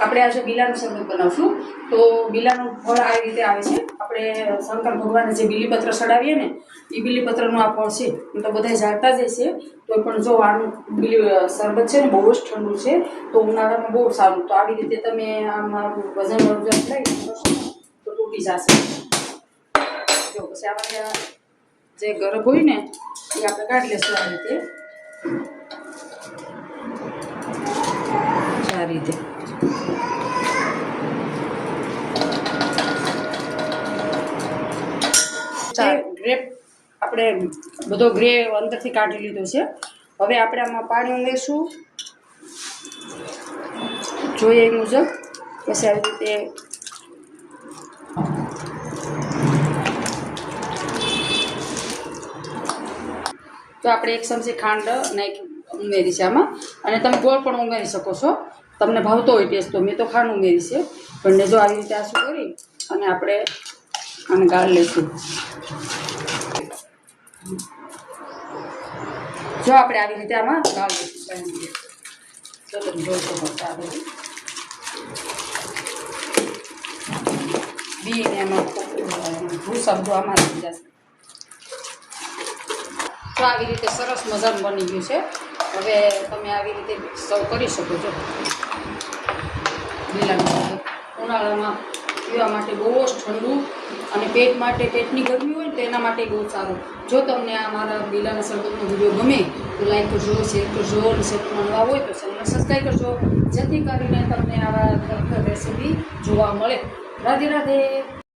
આપણે આજે બીલાનું શરબત બનાવશું। તો બીલાનું ફળ આવી રીતે આવે છે। આપણે શંકર ભગવાનને જે બીલીપત્ર ચડાવીએ ને એ બીલીપત્રનું આ ફળ છે। તો બધા જાણતા જ હશે। તો પણ જો આનું શરબત છે ને બહુ જ ઠંડુ છે, તો ઉનાળામાં બહુ સારું। તો આવી રીતે તમે આમાં વજન લઈ તો તૂટી જશે। જો પછી આમાં જે ગરબ હોય ને એ આપણે કાઢી લેશું આ રીતે, આ રીતે। ગ્રેપ આપણે બધો ગ્રે અંદરથી કાઢી લીધો છે। હવે આપણે આમાં પાણી ઉમેરશું જોઈએ એ મુજબ। પછી આવી રીતે તો આપણે 1 ચમચી ખાંડ ઉમેરી છે આમાં, અને તમે ગોળ પણ ઉમેરી શકો છો, તમને ભાવતો હોય ટેસ્ટ। તો મેં તો ખાંડ ઉમેરી છે, પણ જો આવી રીતે આસું કરી અને આપણે આને ગાળી લઈશું। જો આપણે આવી રીતે આમાં ગાળી લઈશું, તો તમે જોઈ શકો છો આ બધું બીને એમાં ભૂસબદું આમાં આવી જશે। તો આવી રીતે સરસ મજાનું બની ગયું છે। હવે તમે આવી રીતે સર્વ કરી શકો છો। લીલાનું ઉનાળામાં પીવા માટે બહુ જ ઠંડુ, અને પેટ માટે, પેટની ગરમી હોય ને તો એના માટે બહુ સારું। જો તમને આ મારા લીલાના શરબતનો વિડીયો ગમે તો લાઈક કરજો, શેર કરજો, અને ચેનલમાં નવા હોય તો ચેનલને સબસ્ક્રાઈબ કરજો, જેથી કરીને તમને આવા રેસીપી જોવા મળે। રાધે રાધે।